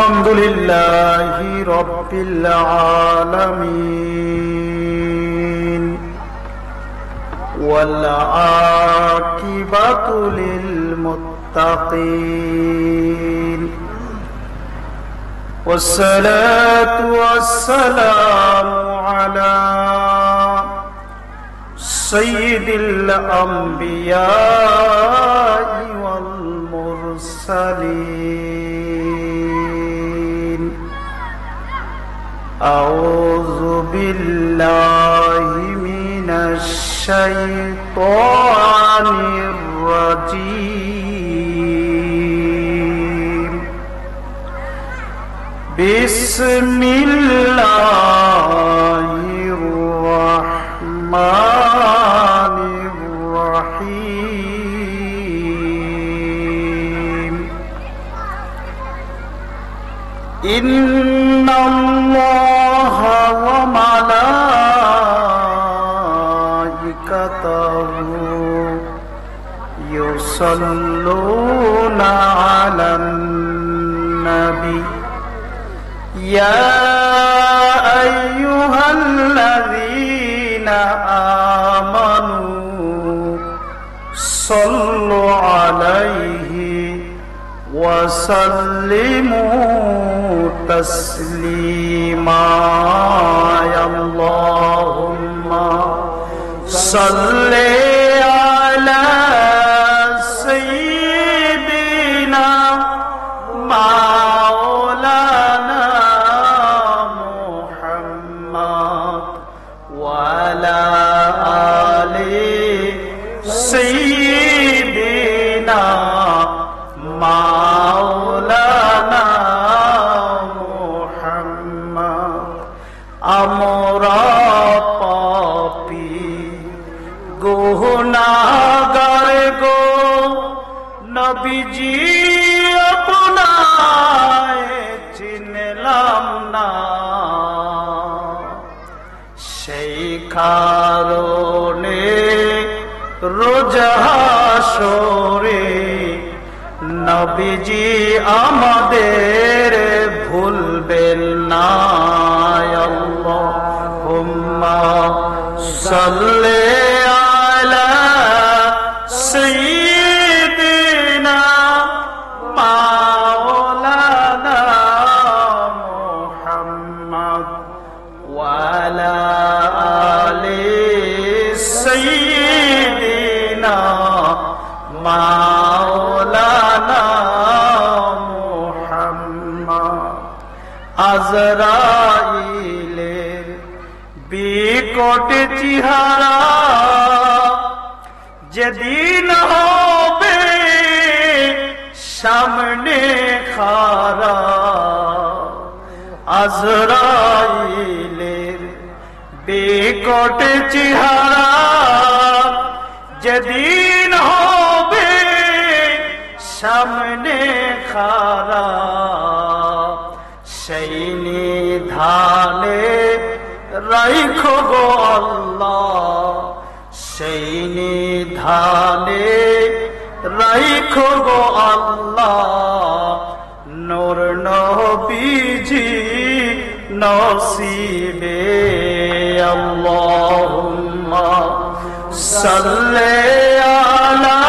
আলহামদুলিল্লাহি রাব্বিল আলামিন ওয়াল আকিবাতু লিল মুত্তাকিন ওয়াসসালাতু ওয়াসসালামু আলা সাইয়্যিদিল আমবিয়াই ওয়াল মুরসালিন আউযু বিল্লাহি মিনাশ শাইতানির রাজীম বিসমিল্লাহির রাহমানির রাহিম ইন্নাল্লাহা ওয়া মালাইকাতাহু ইউসাল্লুনা আলান নাবী ইয়া আইয়ুহাল্লাযীনা আমানু সাল্লু আলাইহি ওয়া সাল্লিমু তাসলিমা আল্লাহুম্মা সাল্লি আলা সাইয়্যিদিনা মাওলানা মুহাম্মদ ওয়া আলা আলি সাইয়্যিদিনা মাওলানা মুহাম্মদ আমরা পাপী গুনাহগার গো নবীজি আপনায় চিনলাম না সেই কারণে রোজ হাসরে নবীজি আমাদের ভুলবেন না আল্লাহুম্মা সাল্লি আলা সাইয়্যিদিনা মাওলানা মুহাম্মদ ওয়া আলা আলি সাইয়্যিদিনা মাওলানা মুহাম্মদ আজরাইলের বিকট চেহারা যেদিন হবে সামনে খাড়া আজরাইলের বিকট চেহারা যেদিন হবে সামনে খাড়া সেই নিধানে রাইখো গো আল্লাহ সেই নিধানে রাইখো গো আল্লাহ নূর নবীজি নসিবে আল্লাহুম্মা সাল্লি আলা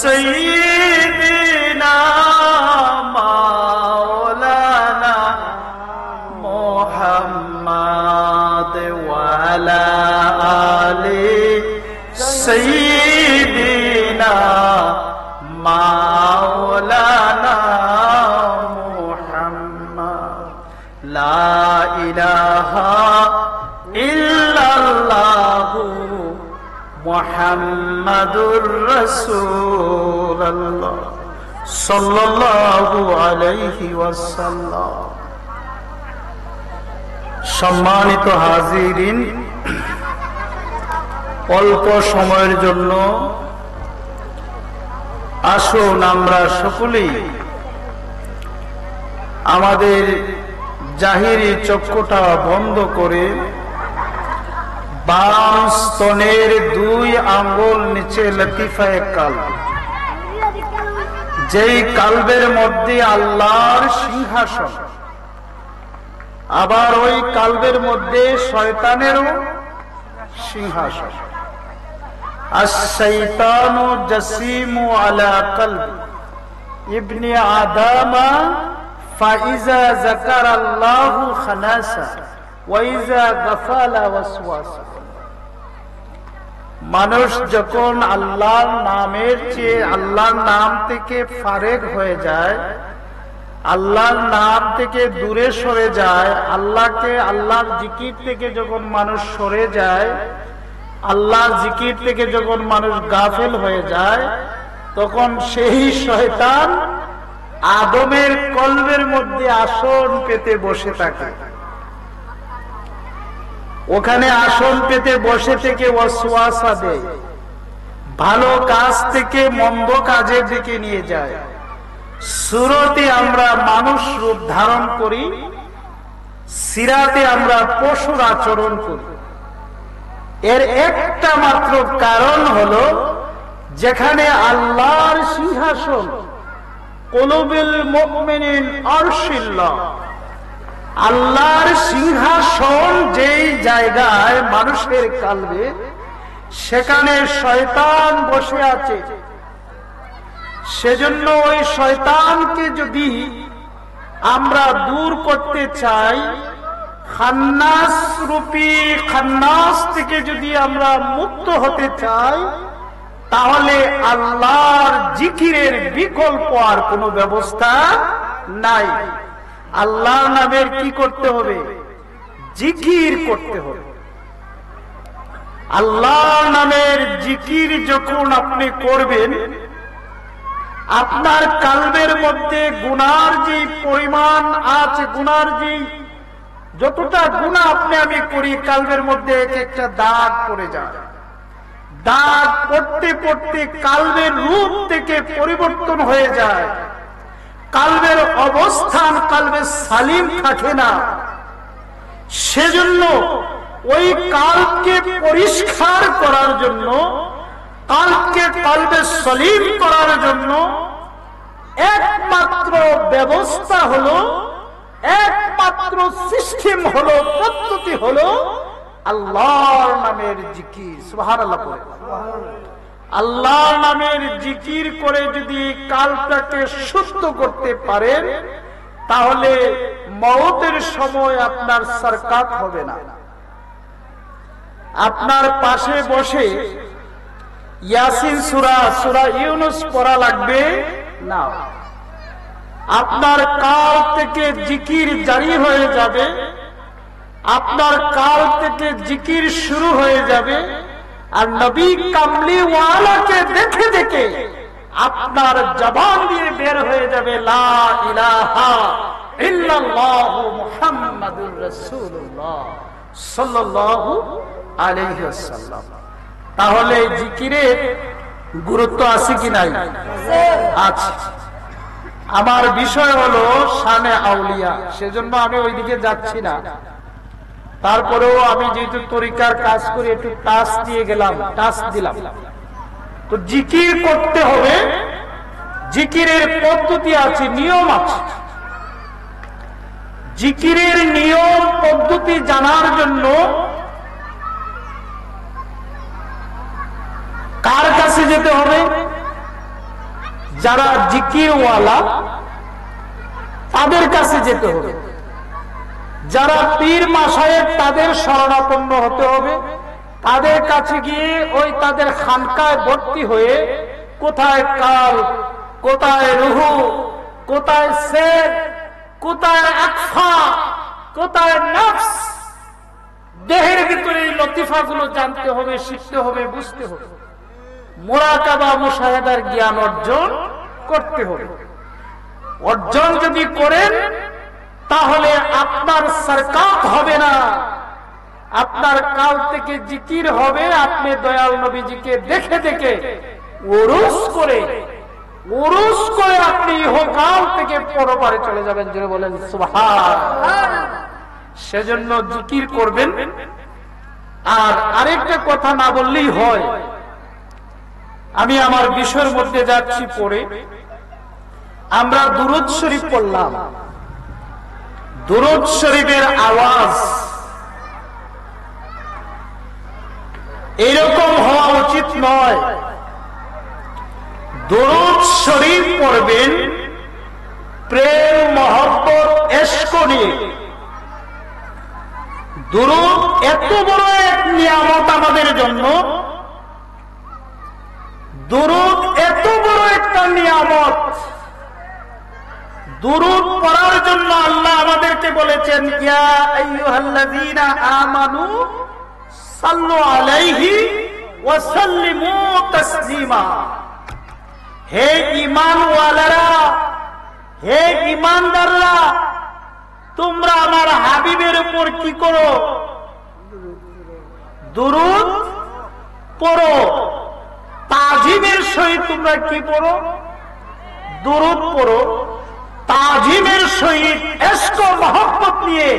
সাইয়্যিদিনা মাওলানা মুহাম্মদ ওয়া আলা আলি সাইয়্যিদিনা মাওলানা মুহাম্মদ লা ইলাহা ইল্লাল্লাহু মুহাম্মাদুর রাসূলুল্লাহ সাল্লাল্লাহু আলাইহি ওয়াসাল্লাম। সম্মানিত হাজিরিন, অল্প সময়ের জন্য আসুন আমরা সকলেই আমাদের জাহিরি চক্ষুটা বন্ধ করে বাম স্তনের 2 আঙ্গুল নিচে লতিফায়ে কাল যেই কালবের মধ্যে আল্লাহর সিংহাসন, আবার ওই কালবের মধ্যে শয়তানেরও সিংহাসন। আশ-শাইতানু জাসিমু আলা কলবি ইবনে আদম ফাইজা যাকারাল্লাহু খানাসা ওয়া ইজা গাফালা ওয়াসওয়াসা। মানুষ যখন আল্লাহর নামের চেয়ে আল্লাহর নাম থেকে ফারেক হয়ে যায়, আল্লাহর নাম থেকে দূরে সরে যায়, আল্লাহর জিকির থেকে যখন মানুষ সরে যায়, আল্লাহর জিকির থেকে যখন মানুষ গাফেল হয়ে যায়, তখন সেই শয়তান আদমের কলবের মধ্যে আসন পেতে বসে থাকে। ওখানে আসন পেতে বসে থেকে ওয়াসওয়াসা দেয়, ভালো কাজ থেকে মন্দ কাজের দিকে নিয়ে যায়। সুরতে আমরা মানুষ রূপ ধারণ করি, সিরাতে আমরা পশুর আচরণ করি। এর একটা মাত্র কারণ হলো, যেখানে আল্লাহর সিংহাসন কুলুবুল মুমিনিন আরশিল্লাহ, আল্লাহর সিংহাসন যেই জায়গায় মানুষের কালবে, সেখানে শয়তান বসে আছে। সেজন্য ওই শয়তানকে যদি আমরা দূর করতে চাই, খান্নাস রূপী খান্নাস থেকে যদি আমরা মুক্ত হতে চাই, তাহলে আল্লাহর জিকিরের বিকল্প আর কোনো ব্যবস্থা নাই। আল্লাহর নামের কি করতে হবে? জিকির করতে হবে। আল্লাহর নামের জিকির যখন আপনি করবেন, আপনার কালবের মধ্যে গুনার যে পরিমাণ আছে, গুনার যে যতটা গুনাহ আপনি আমি করি, কালবের মধ্যে এক একটা দাগ পড়ে যায়। দাগ পড়তে পড়তে কালবের রূপ থেকে পরিবর্তন হয়ে যায়, কালবের অবস্থান কালবে সালিম থাকে না। সেজন্য ওই কালকে পরিষ্কার করার জন্য, কালকে কালবে সালিম করার জন্য একমাত্র ব্যবস্থা হলো, একমাত্র সিস্টেম হলো, পদ্ধতি হলো আল্লাহর নামের জিকির। সুবহানাল্লাহ পড়ে আল্লাহর নামের জিকির করে যদি কালটাকে সুস্থ করতে পারেন, তাহলে মওতের সময় আপনার সরকাত হবে না। আপনার পাশে বসে ইয়াসিন সূরা, সূরা ইউনূস পড়া লাগবে না। আপনার কাল থেকে জিকির জারি হয়ে যাবে, আপনার কাল থেকে জিকির শুরু হয়ে যাবে। আর নবী কামলিওয়ালাকে দেখে দেখে আপনার জবান দিয়ে বের হয়ে যাবে লা ইলাহা ইল্লাল্লাহু মুহাম্মাদুর রাসূলুল্লাহ সাল্লাল্লাহু আলাইহি ওয়াসাল্লাম। তাহলে জিকিরের গুরুত্ব আছে কি নাই? আছে। আমার বিষয় হলো শানে আউলিয়া, সেজন্য আমি ওইদিকে যাচ্ছি না। তারপরেও আমি যেহেতু তরিকার কাজ করি, একটু টাচ দিয়ে গেলাম, টাচ দিলাম। তো জিকির করতে হবে, জিকিরের পদ্ধতি আছে, নিয়ম আছে। জিকিরের নিয়ম পদ্ধতি জানার জন্য কার কাছে যেতে হবে? যারা জিকিরওয়ালা তাদের কাছে যেতে হবে। যারা পীর মাশায়েখ তাদের শরণাপন্ন হতে হবে। তাদের কাছে গিয়ে ওই তাদের খানকায় ভর্তি হয়ে কোথায় কাল, কোথায় রুহু, কোথায় সের, কোথায় আকফা, কোথায় নফস, দেহের ভিতরে এই লতিফাগুলো জানতে হবে, শিখতে হবে, বুঝতে হবে। মুরাকাবা মুশাহাদার জ্ঞান অর্জন করতে হবে। অর্জন যদি করেন, তাহলে আপনার সরকাত হবে না, আপনার কাল থেকে জিকির হবে। আপনি দয়াল নবীজিকে দেখে দেখে উরুস করে আপনি ইহকাল থেকে পরপারে চলে যাবেন। জোরে বলেন সুবহান। সেজন্য জিকির করবেন। আর আরেকটা কথা না বললেই হয়, আমি আমার বিষয়ের মধ্যে যাচ্ছি পড়ে। আমরা দুরূদ শরীফ পড়লাম। দুরূদ শরীফের আওয়াজ এরকম হওয়া উচিত নয়। দুরূদ শরীফ পড়বেন প্রেম, মহব্বত, ইশক নিয়ে। দুরূদ এত বড় এক নিয়ামত আমাদের জন্য, দুরূদ এত বড় একটা নিয়ামত। দুরূদ পড়ার জন্য আল্লাহ আমাদেরকে বলেছেন, ইয়া আইয়ুহাল্লাযীনা আমানু সাল্লু আলাইহি ওয়া সাল্লিমু তাসলিমা। হে ঈমানওয়ালারা, হে ঈমানদাররা, তোমরা আমার হাবিবের উপর কি করো? দুরূদ পড়ো। তাজিমের সহিত তোমরা কি পড়ো? দুরূদ পড়ো। তাজিমের সহিত ইশক মহব্বত নিয়ে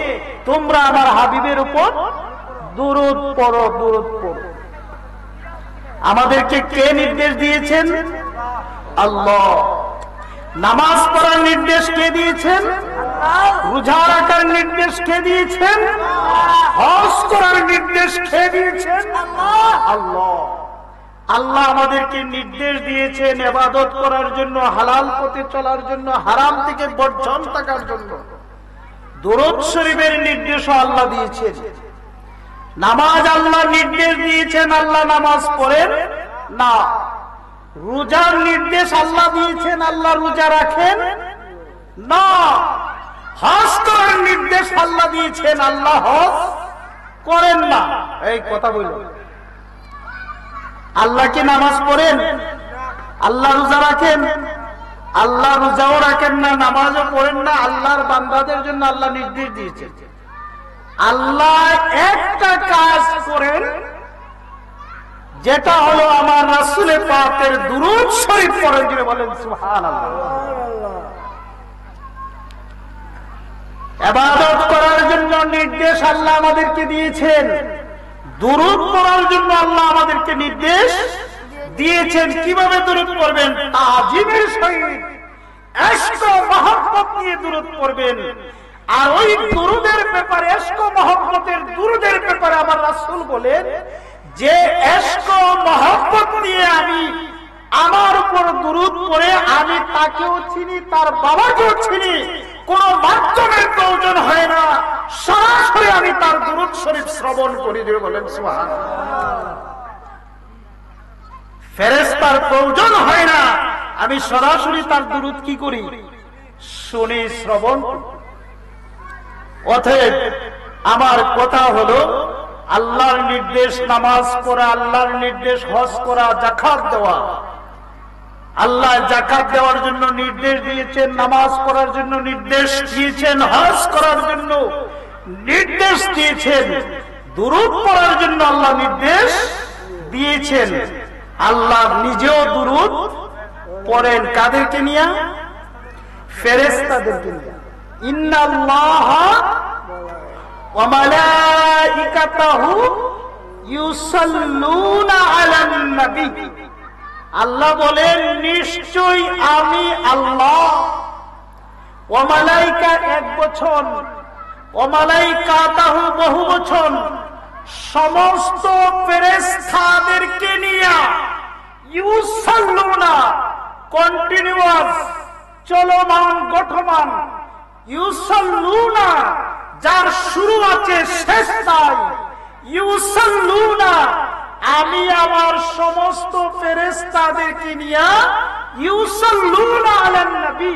তোমরা আমার হাবিবের উপর দুরূদ পড়ো, দুরূদ পড়ো। আমাদেরকে কে নির্দেশ দিয়েছেন? আল্লাহ। নামাজ পড়ার নির্দেশ কে দিয়েছেন? রোজা রাখার নির্দেশ কে দিয়েছেন? হজ করার নির্দেশ কে দিয়েছেন? আল্লাহ। আল্লাহ আমাদেরকে নির্দেশ দিয়েছেন ইবাদত করার জন্য, হালাল পথে চলার জন্য, হারাম থেকে বর্জন থাকার জন্য। দুরূদ শরীফের নির্দেশও আল্লাহ দিয়েছেন। নামাজ আল্লাহ নির্দেশ দিয়েছেন, আল্লাহ নামাজ পড়েন না। রোজার নির্দেশ আল্লাহ দিয়েছেন, আল্লাহ রোজা রাখেন না। হজ করার নির্দেশ আল্লাহ দিয়েছেন, আল্লাহ হজ করেন না। এই কথা বলল, আল্লাহ কি নামাজ পড়েন? আল্লাহ রোজা রাখেন? আল্লাহ রোজাও রাখেন না, নামাজও পড়েন না। আল্লাহর বান্দাদের জন্য আল্লাহ নির্দেশ দিয়েছেন, আল্লাহ একটা কাজ করেন, যেটা হলো আমার রাসূল পাকের দুরূদ শরীফ পড়েন। যিনি বলেন সুবহানাল্লাহ। ইবাদত করার জন্য নির্দেশ আল্লাহ আমাদেরকে দিয়েছেন, দুরূদ পড়ার জন্য আল্লাহ আমাদেরকে নির্দেশ দিয়েছেন। কিভাবে দুরূদ পড়বেন? তাজিমের সহিত ইশক মহব্বত নিয়ে দুরূদ পড়বেন। আর ওই দুরূদের ব্যাপারে, ইশক মহব্বতের দুরূদের ব্যাপারে আমার রাসূল বলেন যে ইশক মহব্বত নিয়ে আমি আমার উপর দুরূদ পড়ে আমি তাকেও চিনি, তার বাবাকেও চিনি, কোন মাধ্যমের প্রয়োজন হয় না, সরাসরি আমি তার দুরূদ শরীফ শ্রবণ করি। দিয়ে বলেন সুবহানাল্লাহ। ফেরেশতার প্রয়োজন হয় না, আমি সরাসরি তার দুরূদ কি করি? শুনি, শ্রবণ। অতএব আমার কথা হলো, আল্লাহর নির্দেশ নামাজ পড়া, আল্লাহর নির্দেশ হজ করা, যাকাত দেওয়া। আল্লাহ যাকাত দেওয়ার জন্য নির্দেশ দিয়েছেন, নামাজ পড়ার জন্য নির্দেশ দিয়েছেন, হজ করার জন্য নির্দেশ দিয়েছেন, দুরূদ পড়ার জন্য আল্লাহ নির্দেশ দিয়েছেন। আল্লাহ নিজেও দুরূদ পড়েন। কাদেরকে নিয়ে? ফেরেশতাদেরকে নিয়ে। ইন্নাল্লাহা ওয়া মালাইকাতাহু ইউসাল্লুনা আলান নবী। আল্লাহ বলেন, নিশ্চয়ই আমি আল্লাহ, ওয়া মালাইকা এক বচন, ওয়া মালাইকাতাহু বহু বচন, সমস্ত ফেরেশতাদেরকে নিয়ে ইউসাল্লুনা কন্টিনিউয়াস, চলমান, গঠমান, ইউসাল্লুনা যার শুরু আছে শেষ নাই, ইউসাল্লুনা আমি আমার সমস্ত ফেরেশতাদেরকে নিয়ে ইউসাল্লুনা আলান নবী,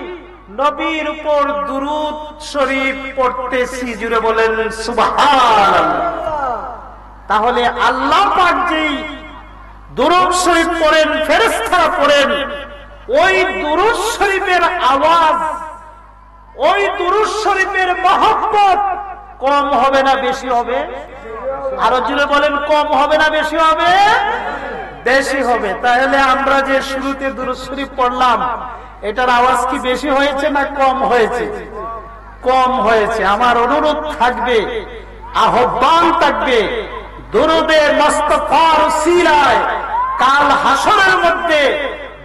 নবীর উপর দুরূদ শরীফ পড়তেছি। জুড়ে বলেন সুবহানাল্লাহ। তাহলে আল্লাহ পাক যেই দুরূদ শরীফ পড়েন, ফেরেশতারা পড়েন, ওই দুরূদ শরীফের আওয়াজ, ওই দুরূদ শরীফের মহব্বত কম হবে না বেশি হবে? আরো জুড়ে বলেন, কম হবে না বেশি হবে? বেশি হবে। তাহলে আমরা যে শুরুতে দুরূদ শরীফ পড়লাম, এটার আওয়াজ কি বেশি হয়েছে না কম হয়েছে? কম হয়েছে। আমার অনুরোধ থাকবে, আহ্বান থাকবে, দুরূদে মুস্তাফার উসিলায় কাল হাসরের মধ্যে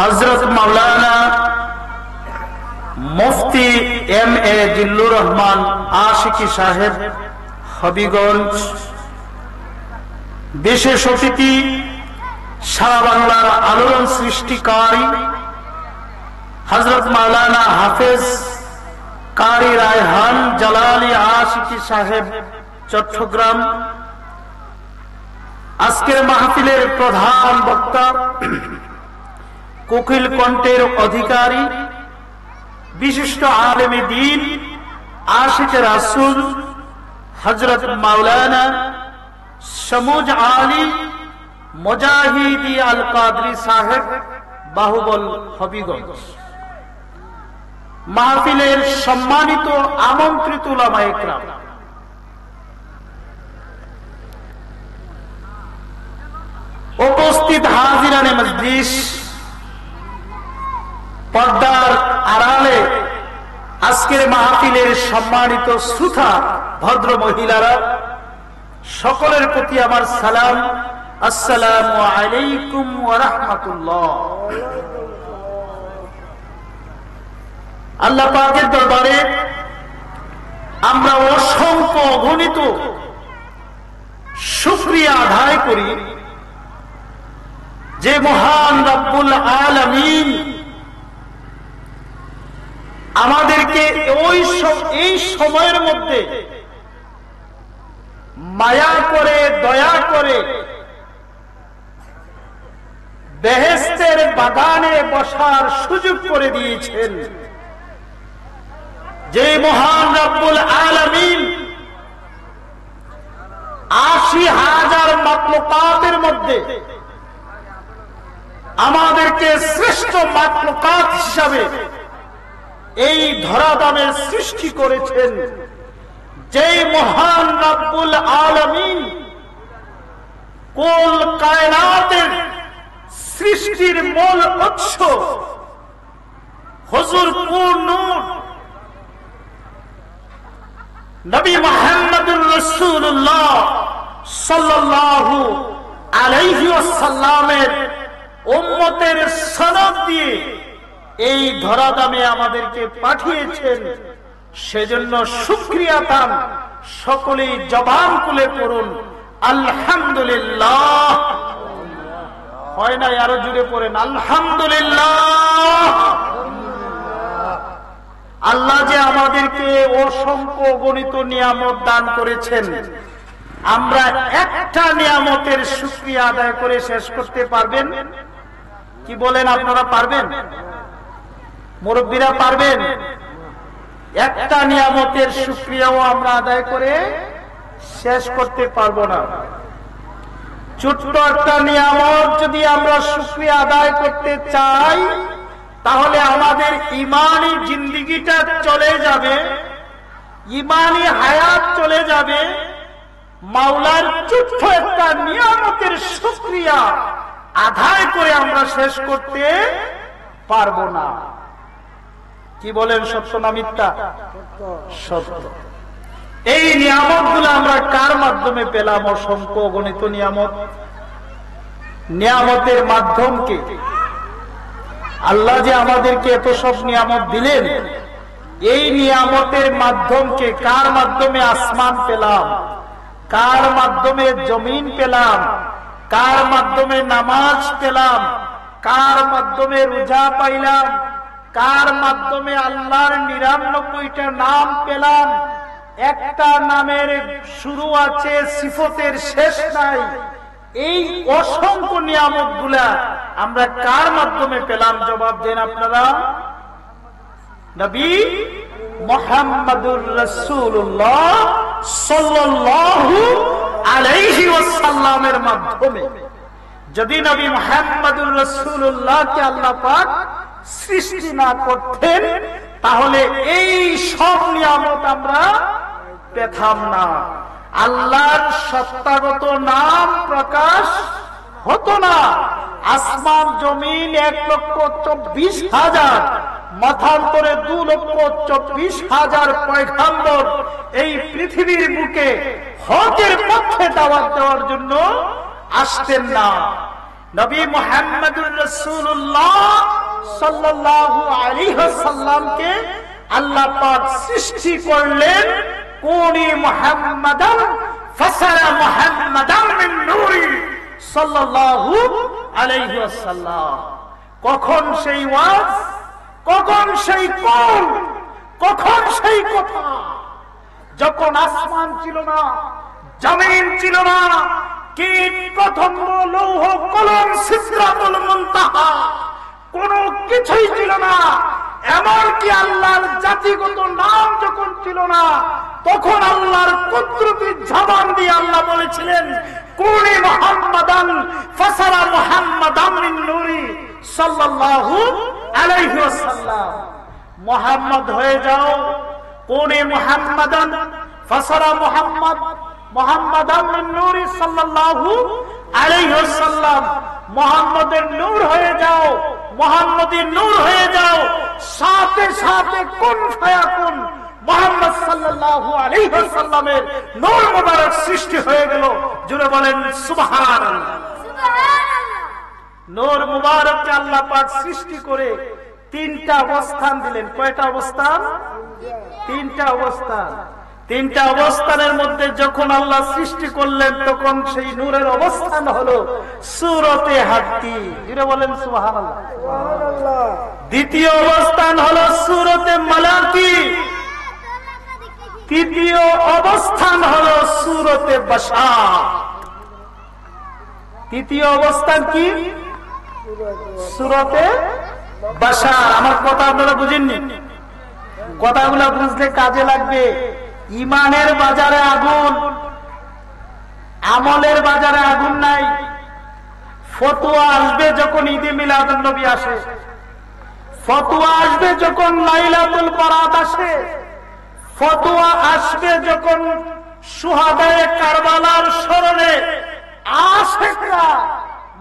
হযরত মাওলানা মুফতি এম.এ. জিল্লুর রহমান আশিকি সাহেব হবিগঞ্জ, বিশেষ অতিথি সারা বাংলার আলোড়ন সৃষ্টিকারী হযরত মাওলানা হাফেজ কারি রায়হান জালালি আশিকি সাহেব চট্টগ্রাম, আজকের মাহফিলের প্রধান বক্তা কোকিল কণ্ঠের অধিকারী বিশিষ্ট আলেমে দ্বীন আশিক রাসূল হযরত মাওলানা সমুজ আলী মুজাহিদি আল কাদরি সাহেব বাহুবল হবিগঞ্জ, মাহফিলের সম্মানিত আমন্ত্রিত উলামায়ে কেরাম, উপস্থিত হাজিরানে মজলিস, পর্দার আড়ালে আজকের মাহফিলের সম্মানিত শ্রোতা ভদ্র মহিলারা, সকলের প্রতি আমার সালাম, আসসালামু আলাইকুম ওয়া রাহমাতুল্লাহ। আল্লাহ পাকের দরবারে আমরা অসংখ্য অগণিত শুকরিয়া আদায় করি যে মহান রব্বুল আলামিন আমাদেরকে এই সময়ের মধ্যে মায়া করে দয়া করে বেহেশতের বাগানে বসার সুযোগ করে দিয়েছেন। যে মহান রব্বুল আলামিন ৮০,০০০ মাখলুকাতের মধ্যে আমাদেরকে শ্রেষ্ঠ মাখলুকাত হিসাবে এই ধরাধামের সৃষ্টি করেছেন, যেই মহান রব্বুল আলামিন কুল কায়নাতের সৃষ্টির মূল উৎস হুজুর নূর নবী মুহাম্মদুর রাসূলুল্লাহ সাল্লাল্লাহু আলাইহি ওয়াসাল্লামের উম্মতের সনদ দিয়ে এই ধরাধামে আমাদেরকে পাঠিয়েছেন। সেজন্য শুকরিয়া তান সকলেই জবান খুলে পড়ুন আলহামদুলিল্লাহ। হয় না, আরো জুড়ে পড়েন আলহামদুলিল্লাহ। আল্লাহ যে আমাদেরকে অসংখ্য গণিত নিয়ামত দান করেছেন, আমরা একটা নিয়ামতের শুকরিয়া আদায় করে শেষ করতে পারবেন কি বলেন? আপনারা পারবেন? মুরব্বীরা পারবেন? একটা নিয়ামতের শুকরিয়াও আমরা আদায় করে শেষ করতে পারবো না। ছোট্ট একটা নিয়ামত যদি আমরা শুকরিয়া আদায় করতে চাই, তাহলে আমাদের ইমানি জিন্দেগিটা চলে যাবে, ইমানি হায়াত চলে যাবে। মাওলার ছোট্ট একটা নিয়ামতের শুকরিয়া আদায় করে আমরা শেষ করতে পারবো না। কি বলেন, সত্য না মিথ্যা? সত্য। এই নিয়ামতগুলো আমরা কার মাধ্যমে পেলাম? অসংখ্য গণিত নিয়ামত। নিয়ামতের মাধ্যম কি? আল্লাহ যে আমাদেরকে এত সব নিয়ামত দিলেন, এই নিয়ামতের মাধ্যমকে কার মাধ্যমে আসমান পেলাম, কার মাধ্যমে জমিন পেলাম, কার মাধ্যমে নামাজ পেলাম, কার মাধ্যমে রোজা পাইলাম, কার মাধ্যমে আল্লাহর ৯৯টা নাম পেলাম। একটা নামের শুরু আছে, সিফতের শেষ নাই। এই অসংখ্য নিয়ামত গুলা আমরা কার মাধ্যমে পেলাম? জবাব দেন আপনারা। নবী মুহাম্মদুর রাসূলুল্লাহ সাল্লাল্লাহু আলাইহি ওয়াসাল্লামের মাধ্যমে। যদি নবী মুহাম্মদুর রাসূলুল্লাহকে আল্লাহ পাক সৃষ্টি না করতেন, তাহলে এই সব নিয়ামত আমরা পেতাম না। আল্লাহর সত্তাগত নাম প্রকাশ হতো না। আসমান জমিন ১,২৪,০০০, মতান্তরে ২,২৪,০০০ পয়গম্বর এই পৃথিবীর বুকে হকের পক্ষে দাওয়াত দেওয়ার জন্য আসতেন না। নবী মুহাম্মদুর রাসূলুল্লাহ সাল্লাল্লাহু আলাইহি ওয়াসাল্লামকে আল্লাহ পাক সৃষ্টি করলেন কুনি মুহাম্মাদান ফাসারা মুহাম্মাদান মিন নূরি সাল্লাল্লাহু আলাইহি ওয়াসাল্লাম। কখন সেই ওয়াজ, কখন সেই কল, কখন সেই কথা, যখন আসমান ছিল না, জমিন ছিল না, কীট পতঙ্গ লৌহ কলম সিদরাতুল মুনতাহা কোন কিছুই ছিল না, এমনকি আল্লাহর জাতিগত নাম যখন ছিল না, তখন আল্লাহর কুদরতি জবান দিয়ে আল্লাহ বলেছিলেন কুনি মুহাম্মাদান ফাসারা মুহাম্মাদান মিন নূরি সাল্লাল্লাহু আলাইহি ওয়াসাল্লাম। মুহাম্মদ হয়ে যাও, কুনি মুহাম্মাদান ফাসারা মুহাম্মাদান মিন নূরি সাল্লাল্লাহু আলাইহি ওয়াসাল্লাম। মুহাম্মদের নূর হয়ে যাও, মুহাম্মদীর নূর হয়ে যাও, সাথে সাথে কুন ফায়াকুন মুহাম্মদ সাল্লাল্লাহু আলাইহি ওয়াসাল্লামের নূর মুবারক সৃষ্টি হয়ে গেল। জুড়ে বলেন সুবহানাল্লাহ। নূর মুবারককে আল্লাহ পাক সৃষ্টি করে তিনটা অবস্থান দিলেন। কয়টা অবস্থান? তিনটা অবস্থান। তিনটা অবস্থানের মধ্যে যখন আল্লাহ সৃষ্টি করলেন, তখন সেই নূরের অবস্থান হলো সূরতে হাত্তি। জুড়ে বলেন সুবহানাল্লাহ। দ্বিতীয় অবস্থান হলো সূরতে মালাকি। তৃতীয় অবস্থান হলো সূরতে বাশার। তৃতীয় অবস্থান কি? সূরতে বাশার। আমার কথা আপনারা বুঝেননি? কথাগুলো বুঝলে কাজে লাগবে। ইমানের বাজারে আগুন, আমলের বাজারে আগুন নাই। ফতোয়া আসবে যখন ঈদে মিলাদুন নবী আসে, ফতোয়া আসবে যখন লাইলাতুল বারাত আসে, ফতোয়া আসবে যখন শুহাদায়ে কারবালার স্মরণে আশিকরা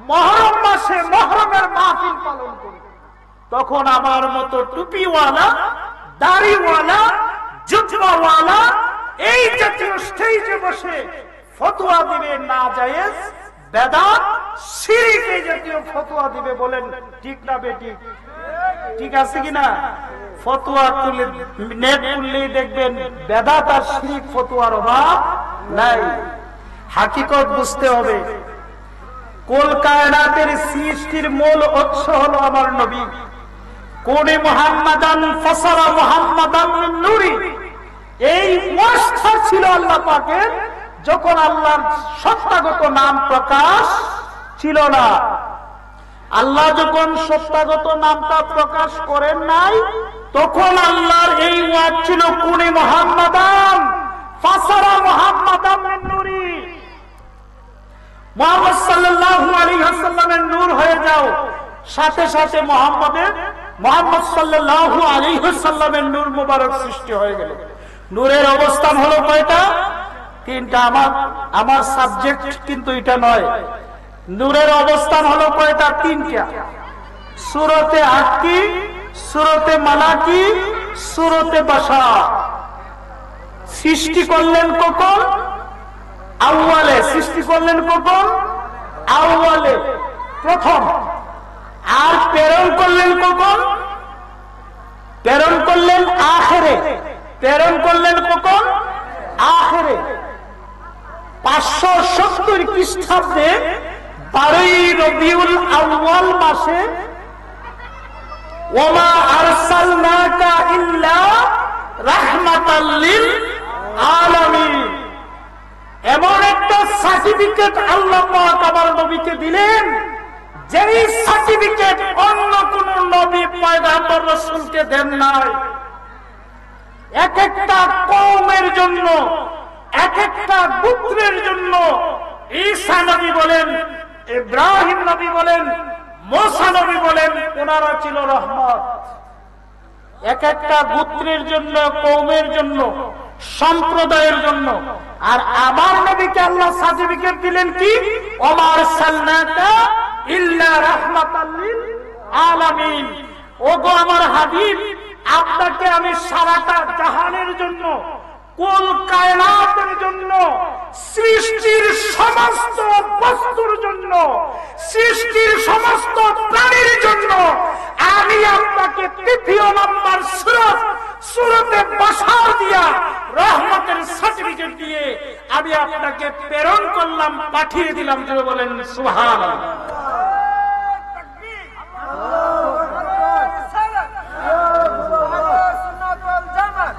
মুহররম মাসে মুহররমের মাহফিল পালন করে, তখন আমার মতো টুপিওয়ালা, দাড়িওয়ালা, জুতোওয়ালা এই জাতীয় স্টেজে বসে ফতোয়া দিবে না জায়েজ, বেদাত, শিরক, এই জাতীয় ফতোয়া দিবে। বলেন ঠিক না বেঠিক? ঠিক আছে কিনা? ফতোয়া তুলে নেট খুললেই দেখবেন বেদাত আর শিরক ফতোয়ার অভাব নাই। হাকিকত বুঝতে হবে। কুল কায়নাতের সৃষ্টির মূল উৎস হলো আমার নবী। কুনি মুহাম্মাদান ফাসারা মুহাম্মাদান মিন নূরি, এই ওয়াসটা ছিল আল্লাহ পাকের যখন আল্লাহর সত্তাগত নাম প্রকাশ ছিল না। আল্লাহ যখন সত্তাগত নামটা প্রকাশ করেন নাই, তখন আল্লাহর এই ওয়াজ ছিল কুনি মুহাম্মাদান ফাসারা মুহাম্মাদান মিন নূরি। মুহাম্মদ সাল্লাল্লাহু আলাইহি ওয়াসাল্লামের নূর হয়ে যাও, সাথে সাথে মুহাম্মদ সাল্লাল্লাহু আলাইহি ওয়াসাল্লামের নূর মুবারক সৃষ্টি হয়ে গেল। নূরের অবস্থান হলো কয়টা? তিনটা। আমার সাবজেক্ট কিন্তু এটা নয়। নূরের অবস্থান হলো কয়টা? তিনটা। সূরতে হাক্কি, সূরতে মালাকি, সূরতে বাশার। সৃষ্টি করলেন কখন? আউয়ালে। সৃষ্টি করলেন কখন? আউয়ালে, প্রথম। আর প্রেরণ করলেন কখন? প্রেরণ করলেন আখেরে। প্রেরণ করলেন কখন? আখেরে। 570 খ্রিস্টাব্দে 12ই রবিউল আউয়াল মাসে ওমা আরসালনাকা ইল্লা রাহমাতাল লিল আলামিন, এমন একটা সার্টিফিকেট আল্লাহ পাক আমার নবীকে দিলেন, যেই সার্টিফিকেট অন্য কোন নবী পয়গম্বর রাসূলকে দেন নাই। এক একটা কওমের জন্য, এক একটা গোত্রের জন্য ঈসা নবী বলেন, ইব্রাহিম নবী বলেন, মুসা নবী বলেন, ওনারা ছিল রহমত। এক একটা গোত্রের জন্য, কওমের জন্য, সম্প্রদায়ের জন্য। আর আমার নবীকে আল্লাহ সার্টিফিকেট দিলেন কি? ওমা আরসালনাকা ইল্লা রাহমাতাল লিল আলামিন। ওগো আমার হাবিব, আপনাকে আমি সারাটা জাহানের জন্য কুল কায়নাতের জন্য, সৃষ্টির সমস্ত বস্তুর জন্য, সৃষ্টির সমস্ত প্রাণীর জন্য আমি আপনাকে তৃতীয় নম্বর সূরাতে বাশার দিয়া রহমতের সার্টিফিকেট দিয়ে আমি আপনাকে প্রেরণ করলাম, পাঠিয়ে দিলাম। যে বলেন সুবহানাল্লাহ।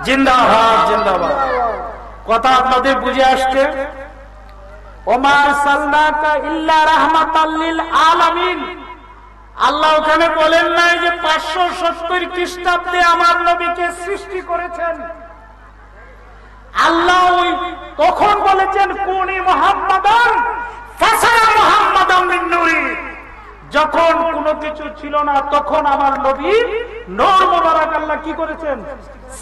জিন্দাবাদ জিন্দাবাদ। কথা আপনাদের বুঝে আসছে? ওমা আরসালনাকা ইল্লা রাহমাতাল লিল আলামিন। আল্লাহ ওখানে বলেন নাই যে 570 খ্রিস্টাব্দে আমার নবীকে সৃষ্টি করেছেন। আল্লাহ তখন বলেছেন কুনি মুহাম্মাদান ফাসারা মুহাম্মাদান মিন নূরি। যখন কোনো কিছু ছিল না তখন আমার নবী নূর মুবারক আল্লাহ কি করেছেন?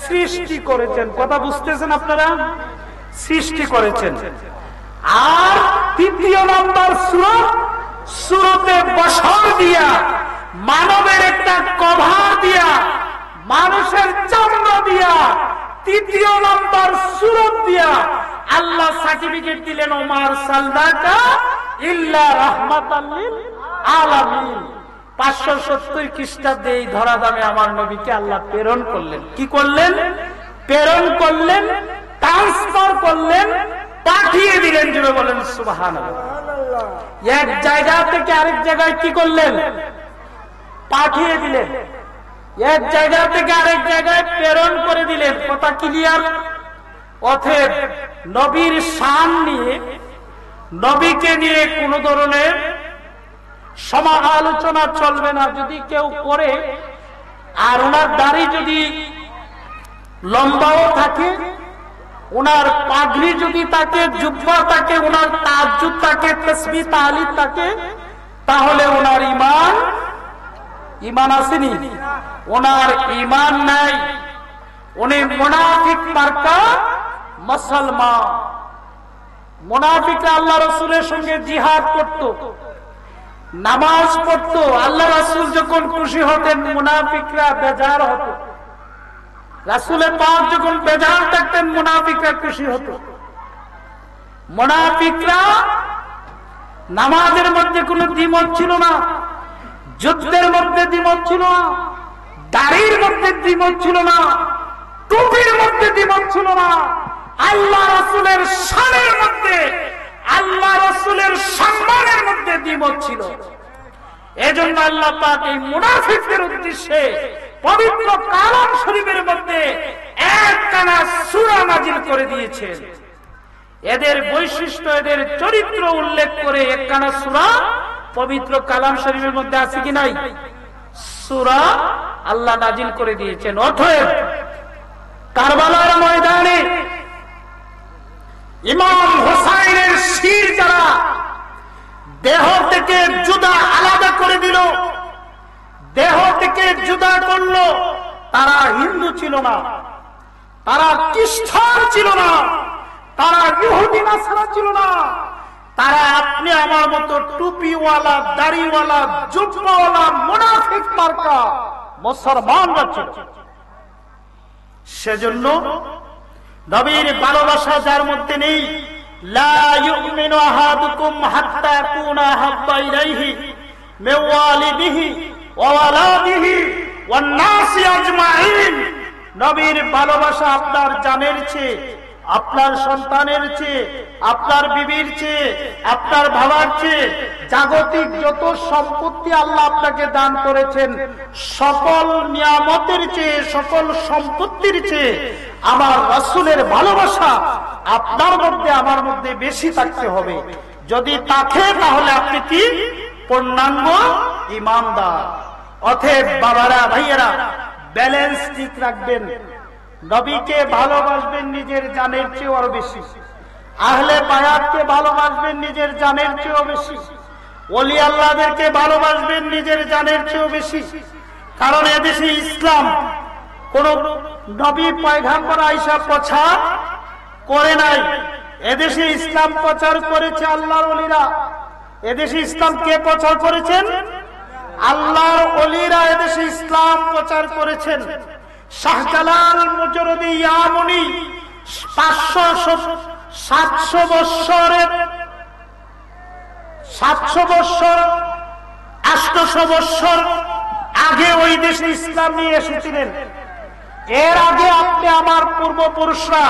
সৃষ্টি করেছেন। কথা বুঝতেছেন আপনারা? সৃষ্টি করেছেন। আর তৃতীয় নম্বর সূরাতে বাশার দিয়া, মানবের একটা কভার দিয়া, মানুষের চামড়া দিয়া, তৃতীয় নম্বর সূরা দিয়া আল্লাহ সার্টিফিকেট দিলেন ওমা আরসালনাকা ইল্লা রাহমাতাল লিল আলামিন। 570 খ্রিস্টাব্দে এই ধরাধামে আমার নবীকে আল্লাহ প্রেরণ করলেন। কি করলেন? প্রেরণ করলেন, ট্রান্সফার করলেন, পাঠিয়ে দিলেন। জুড়ে বলেন সুবহানাল্লাহ। এক জায়গা থেকে আরেক জায়গায় কি করলেন? পাঠিয়ে দিলেন। এক জায়গা থেকে আরেক জায়গায় প্রেরণ করে দিলেন। কথা ক্লিয়ার? অতএব নবীর শান নিয়ে, নবীকে নিয়ে কোন ধরনের সমালোচনা চলবে না। যদি কেউ করে আর ওনার দাড়ি যদি লম্বাও থাকে, ওনার পাগড়ি যদি থাকে, জুব্বা থাকে, ওনার তাজ্জুদ থাকে, তাসবিহ তাহলিল থাকে, তাহলে ওনার ঈমান আসেনি? ওনার ঈমান নাই। উনি মুনাফিক মার্কা মুসলমান। মুনাফিকরা আল্লাহ রাসূলের সঙ্গে জিহাদ করত, নামাজ পড়তো। আল্লাহ রাসূল যখন খুশি হতেন মুনাফিকরা বেজার হতো। রাসূলের পাক যখন বেজার থাকতেন মুনাফিকরা খুশি হতো। মুনাফিকরা নামাজের মধ্যে কোনো দ্বিমত ছিল না, যুদ্ধের মধ্যে দ্বিমত ছিল না, দাড়ির মধ্যে দ্বিমত ছিল না, টুপির মধ্যে দ্বিমত ছিল না, আল্লাহ রাসূলের শানের মধ্যে, আল্লাহ রাসূলের সম্মানের মধ্যে দ্বিমত ছিল। এজন্য আল্লাহ পাক এই মুনাফিকদের উদ্দেশ্যে পবিত্র কালাম শরীফের মধ্যে একখানা সূরা নাজিল করে দিয়েছেন। এদের বৈশিষ্ট্য, এদের চরিত্র উল্লেখ করে একখানা সূরা পবিত্র কালাম শরীফের মধ্যে আছে কি নাই? সূরা আল্লাহ নাজিল করে দিয়েছেন। অতএব কারবালার ময়দানে ইমাম হোসাইনের শির যারা দেহ থেকে জুদা আলাদা করে দিল, দেহ থেকে জুদা করলো, তারা হিন্দু ছিল না, তারা খ্রিস্টান ছিল না, তারা ইহুদি নাসারা ছিল না, তারা আপনি আমার মতো টুপিওয়ালা, দাড়িওয়ালা, জুব্বাওয়ালা মুনাফিক মার্কা মুসলমানরা ছিল। সেজন্য নবীর ভালোবাসা যার মধ্যে নেই, লা ইউমিনু আহাদুকুম হাত্তা ইয়াকুনা হাব্বা ইলাইহি মিন ওয়ালিদিহি ওয়া ওয়ালাদিহি ওয়ান নাসি আজমাইন। নবীর ভালোবাসা আপনার জানের চেয়ে, আপনার সন্তানের চেয়ে, আপনার বিবির চেয়ে, আপনার বাবার চেয়ে, জাগতিক যত সম্পত্তি আল্লাহ আপনাকে দান করেছেন সকল নিয়ামতের চেয়ে, সকল সম্পত্তির চেয়ে আমার রাসূলের ভালোবাসা আপনার মধ্যে আমার মধ্যে বেশি থাকতে হবে। যদি থাকে তাহলে আপনি কি পূর্ণাঙ্গ ঈমানদার। অতএব বাবারা, ভাইয়েরা, ব্যালেন্স ঠিক রাখবেন। নবীকে ভালোবাসবেন নিজের জানের চেয়েও আরো বেশি, আহলে বায়াতকে ভালোবাসবেন নিজের জানের চেয়েও বেশি, ওলি আল্লাহদেরকে ভালোবাসবেন নিজের জানের চেয়েও বেশি। কারণ এদেশে ইসলাম কোন নবী পয়গম্বর আয়েশা প্রচার করে নাই। এদেশে ইসলাম প্রচার করেছে আল্লাহর ওলিরা। এদেশে ইসলাম কে প্রচার করেছেন? আল্লাহর ওলিরা এদেশে ইসলাম প্রচার করেছেন। শাহজালাল মুজরদি ইয়ামনি 700 বৎসরের 800 বৎসর আগে ওই দেশে ইসলাম নিয়ে এসেছিলেন। এর আগে আপনি আমার পূর্বপুরুষরা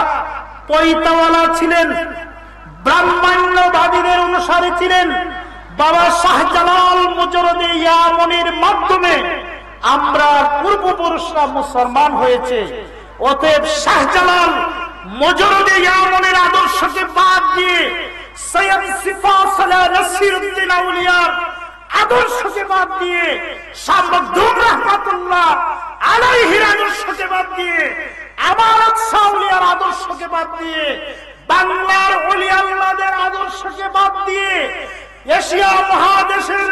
পৈতাওয়ালা ছিলেন, ব্রাহ্মণ্যবাদীদের অনুসারী ছিলেন। বাবা শাহজালাল মুজরদে ইয়ামনির মাধ্যমে আমরা পূর্বপুরুষরা মুসলমান হয়েছে। অতএব শাহজালাল মুজরদে ইয়ামনির আদর্শকে বাদ দিয়ে সৈয়দ সিফাসালা নাসিরউদ্দিন আউলিয়ার আদর্শকে বাদ দিয়ে, শাহ মখদুম রাহমাতুল্লাহ আলাইহির আদর্শকে বাদ দিয়ে, আমানত শাহ আউলিয়ার আদর্শকে বাদ দিয়ে, বাংলার ওলি আল্লাহদের আদর্শকে বাদ দিয়ে, এশিয়া মহাদেশের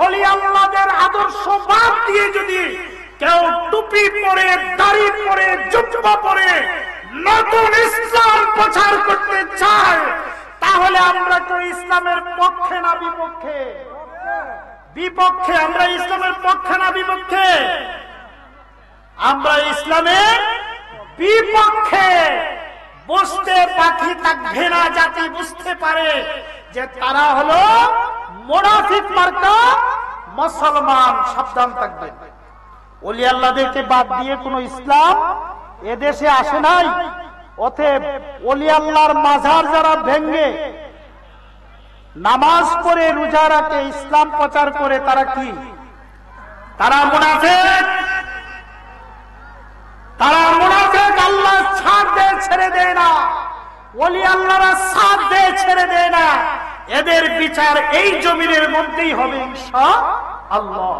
ওলি আল্লাহদের আদর্শ বাদ দিয়ে যদি কেউ টুপি পরে, দাড়ি পরে, জুব্বা পরে নতুন ইসলাম প্রচার করতে চায়, তাহলে আমরা তো ইসলামের পক্ষে না বিপক্ষে? বিপক্ষে। আমরা ইসলামের পক্ষে না বিপক্ষে? আমরা ইসলামের বিপক্ষে। বুঝতে পাখি থাকবে না জাতি বুঝতে পারে যে তারা হলো মুনাফিক মার্কা মুসলমান। সাবধান থাকবে। ওলি আল্লাহদেরকে বাদ দিয়ে কোন ইসলাম এদেশে আসে নাই। অতএব ওলি আল্লাহর মাজার যারা ভেঙ্গে নামাজ পড়ে, রোজা রাখে, ইসলাম প্রচার করে, তারা কি? তারা মুনাফিক। তারা মুনাফিক। আল্লাহ ছাড় দেয়, ছেড়ে দেয় না। ওলি আল্লাহরা ছাড় দেয়, ছেড়ে দেয় না। এদের বিচার এই জমিনের মধ্যেই হবে ইনশাআল্লাহ।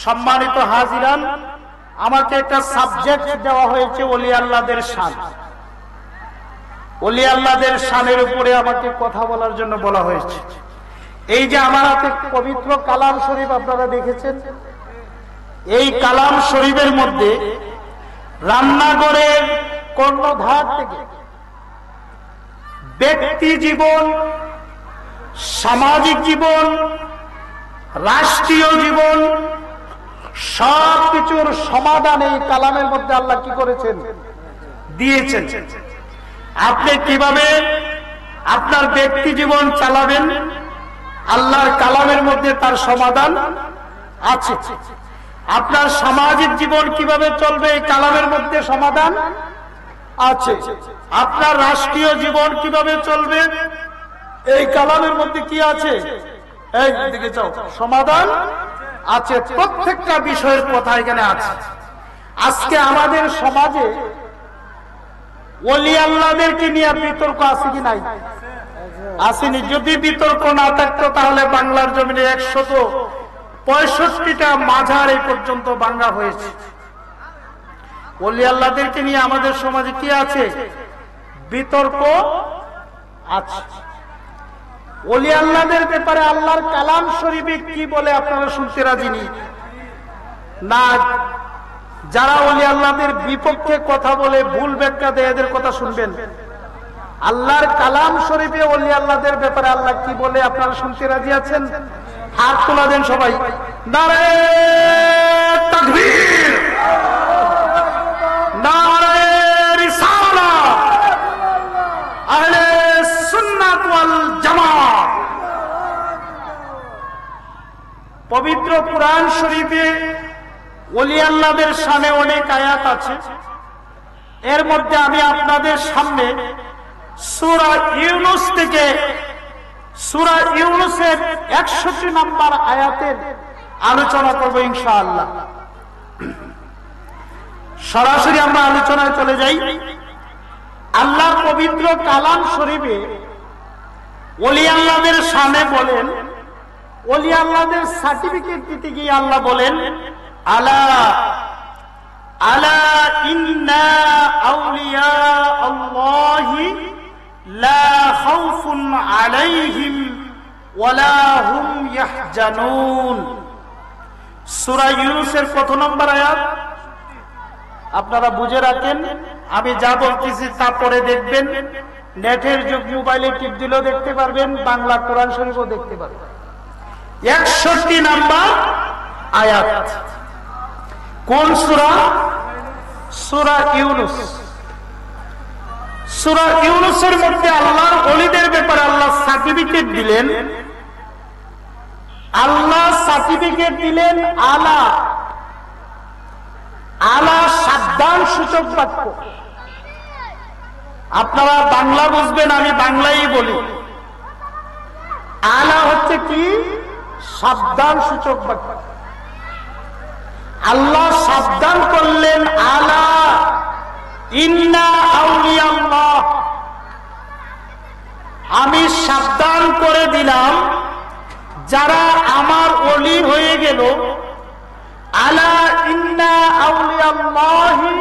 সম্মানিত হাজিরান, আমাকে একটা সাবজেক্ট দেওয়া হয়েছে ওলি আল্লাহদের শান। ওলি আল্লাহদের শানের উপরে আমাকে কথা বলার জন্য বলা হয়েছে। এই যে আমার হাতে পবিত্র কালাম শরীফ আপনারা দেখেছেন, এই কালাম শরীফের মধ্যে রান্নাঘরের কর্ণধার থেকে ব্যক্তি জীবন, সামাজিক জীবন, রাষ্ট্রীয় জীবন, সবকিছুর সমাধান এই কালামের মধ্যে আল্লাহ কি করেছেন? দিয়েছেন। আপনি কিভাবে আপনার ব্যক্তি জীবন চালাবেন, আল্লাহর কালামের মধ্যে তার সমাধান আছে। আপনার সামাজিক জীবন কিভাবে চলবে, এই কালামের মধ্যে সমাধান আছে। আপনার রাষ্ট্রীয় জীবন কিভাবে চলবে, এই কালামের মধ্যে কি আছে? এই দিকে যাও, সমাধান আছে। প্রত্যেকটা বিষয়ের কথা এখানে আছে। আজকে আমাদের সমাজে ওলি আল্লাহদেরকে নিয়ে বিতর্ক আছে কি নাই? আসেনি। যদি বিতর্ক না থাকতো তাহলে বাংলার জমিনে 165টা মাজার এই পর্যন্ত ভাঙা হয়েছে। ওলি আল্লাহদেরকে নিয়ে আমাদের সমাজে কি আছে? বিতর্ক আছে। ওলি আল্লাহদের ব্যাপারে আল্লাহর কালাম শরীফে কি বলে আপনারা শুনতে রাজি না? যারা ওলি আল্লাহদের বিপক্ষে কথা বলে, ভুল ব্যাখ্যা দেয়, এদের কথা শুনবেন। আল্লাহর কালাম শরীফে ওলি আল্লাহদের ব্যাপারে আল্লাহ কি বলে আপনারা শুনতে রাজি আছেন? হাত তোলা দেন সবাই। নারে তাকবীর, নারে রিসালাত, আহলে সুন্নাত ওয়াল জামাত। পবিত্র কুরআন শরীফে ওলি আল্লাহদের শানে অনেক আয়াত আছে। এর মধ্যে আমি আপনাদের সামনে সূরা ইউনূস থেকে, সূরা ইউনূসের 61 নম্বর আয়াতের আলোচনা করব ইনশাআল্লাহ। সরাসরি আমরা আলোচনায় চলে যাই। আল্লাহ পবিত্র কালাম শরীফে ওলি আল্লাহদের শানে বলেন, ওলি আল্লাহদের সার্টিফিকেট দিতে গিয়ে আল্লাহ বলেন, আলা আলা ইন্না আউলিয়া আল্লাহি লা খাউফুন আলাইহিম ওয়ালা হুম ইয়াহজানুন। সূরা ইউনূসের কত নম্বর আয়াত? আপনারা বুঝে রাখেন। আমি যা বলতেছি তা পরে দেখবেন। নেটের যুগ, মোবাইলে টিপ দিলেও দেখতে পারবেন, বাংলা কোরআন শরীফও দেখতে পারবেন। 61 নম্বর আয়াত। কোন সূরা? সূরা ইউনূস। সূরা ইউনূসের মধ্যে আল্লাহর ওলিদের ব্যাপারে আল্লাহ সার্টিফিকেট দিলেন। আল্লাহ সার্টিফিকেট দিলেন আলা। আলা সাবধান সূচক বাক্য। আপনারা বাংলা বুঝবেন, আমি বাংলাই বলি। আলা হচ্ছে কি? সাবধান সূচক বাক্য। আল্লাহ সাবধান করলেন, আলা ইন্না আউলিয়াল্লাহ, আমি সাবধান করে দিলাম যারা আমার ওলি হয়ে গেল। আলা ইন্না আউলিয়াল্লাহি